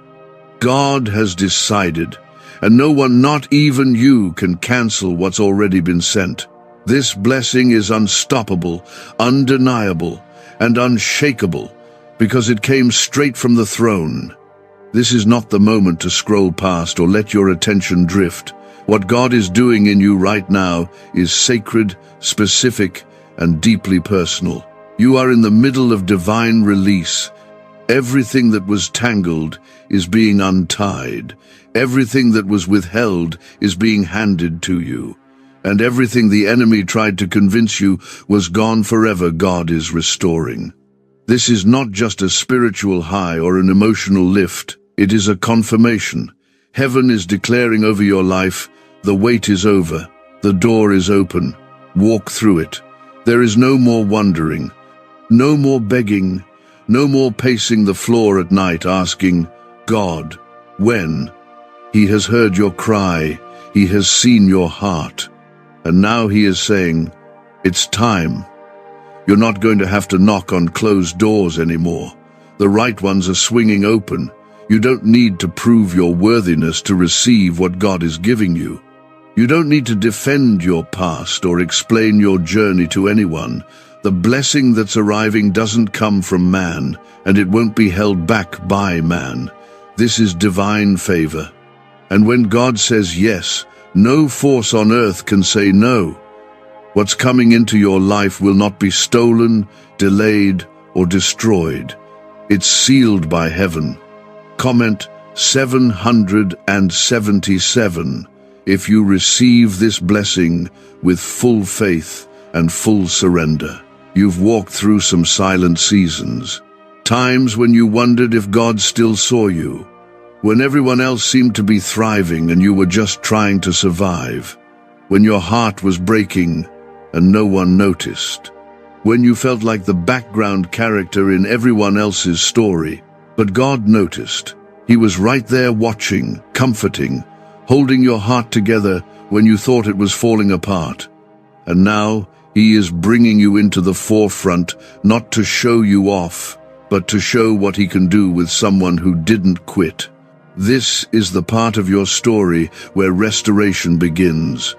God has decided, and no one, not even you, can cancel what's already been sent. This blessing is unstoppable, undeniable, and unshakable, because it came straight from the throne. This is not the moment to scroll past or let your attention drift. What God is doing in you right now is sacred, specific, and deeply personal. You are in the middle of divine release. Everything that was tangled is being untied. Everything that was withheld is being handed to you. And everything the enemy tried to convince you was gone forever, God is restoring. This is not just a spiritual high or an emotional lift. It is a confirmation. Heaven is declaring over your life, the wait is over. The door is open. Walk through it. There is no more wondering. No more begging. No more pacing the floor at night asking, God, when? He has heard your cry. He has seen your heart. And now He is saying, it's time. You're not going to have to knock on closed doors anymore. The right ones are swinging open. You don't need to prove your worthiness to receive what God is giving you. You don't need to defend your past or explain your journey to anyone. The blessing that's arriving doesn't come from man, and it won't be held back by man. This is divine favor. And when God says yes, no force on earth can say no. What's coming into your life will not be stolen, delayed, or destroyed. It's sealed by heaven. Comment 777 if you receive this blessing with full faith and full surrender. You've walked through some silent seasons, times when you wondered if God still saw you, when everyone else seemed to be thriving and you were just trying to survive, when your heart was breaking and no one noticed, when you felt like the background character in everyone else's story. But God noticed. He was right there watching, comforting, holding your heart together when you thought it was falling apart. And now He is bringing you into the forefront, not to show you off, but to show what He can do with someone who didn't quit. This is the part of your story where restoration begins.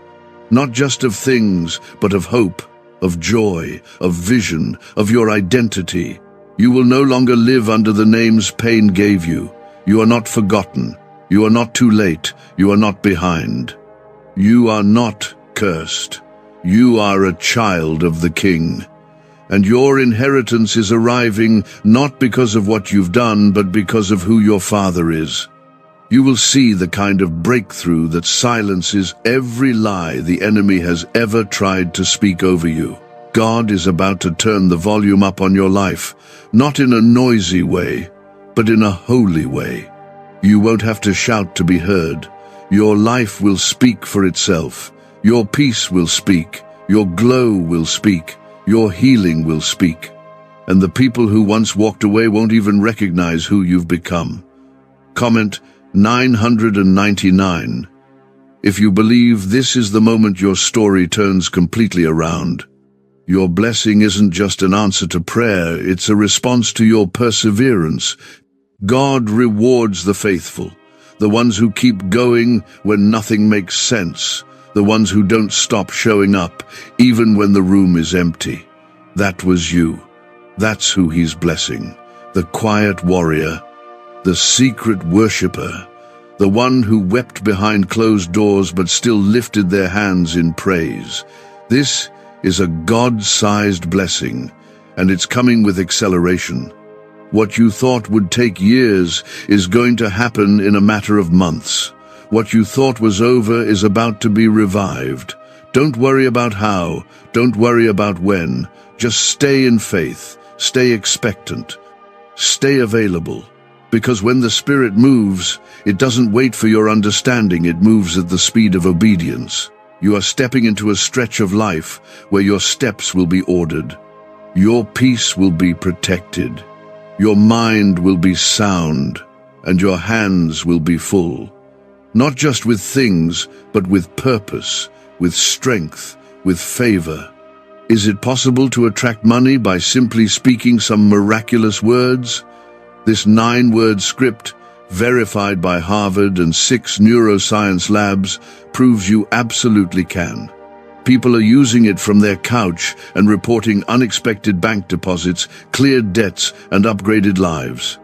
Not just of things, but of hope, of joy, of vision, of your identity. You will no longer live under the names pain gave you. You are not forgotten. You are not too late. You are not behind. You are not cursed. You are a child of the King. And your inheritance is arriving not because of what you've done, but because of who your Father is. You will see the kind of breakthrough that silences every lie the enemy has ever tried to speak over you. God is about to turn the volume up on your life, not in a noisy way, but in a holy way. You won't have to shout to be heard. Your life will speak for itself. Your peace will speak. Your glow will speak. Your healing will speak. And the people who once walked away won't even recognize who you've become. Comment 999. If you believe this is the moment your story turns completely around. Your blessing isn't just an answer to prayer, it's a response to your perseverance. God rewards the faithful, the ones who keep going when nothing makes sense, the ones who don't stop showing up, even when the room is empty. That was you. That's who He's blessing. The quiet warrior, the secret worshiper, the one who wept behind closed doors but still lifted their hands in praise. This is a God-sized blessing, and it's coming with acceleration. What you thought would take years is going to happen in a matter of months. What you thought was over is about to be revived. Don't worry about how, don't worry about when. Just stay in faith, stay expectant, stay available. Because when the Spirit moves, it doesn't wait for your understanding, it moves at the speed of obedience. You are stepping into a stretch of life where your steps will be ordered. Your peace will be protected. Your mind will be sound, and your hands will be full. Not just with things, but with purpose, with strength, with favor. Is it possible to attract money by simply speaking some miraculous words? This 9-word script, verified by Harvard and 6 neuroscience labs, proves you absolutely can. People are using it from their couch and reporting unexpected bank deposits, cleared debts, and upgraded lives.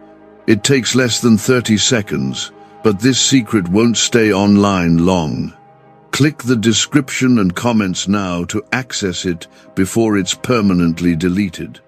It takes less than 30 seconds, but this secret won't stay online long. Click the description and comments now to access it before it's permanently deleted.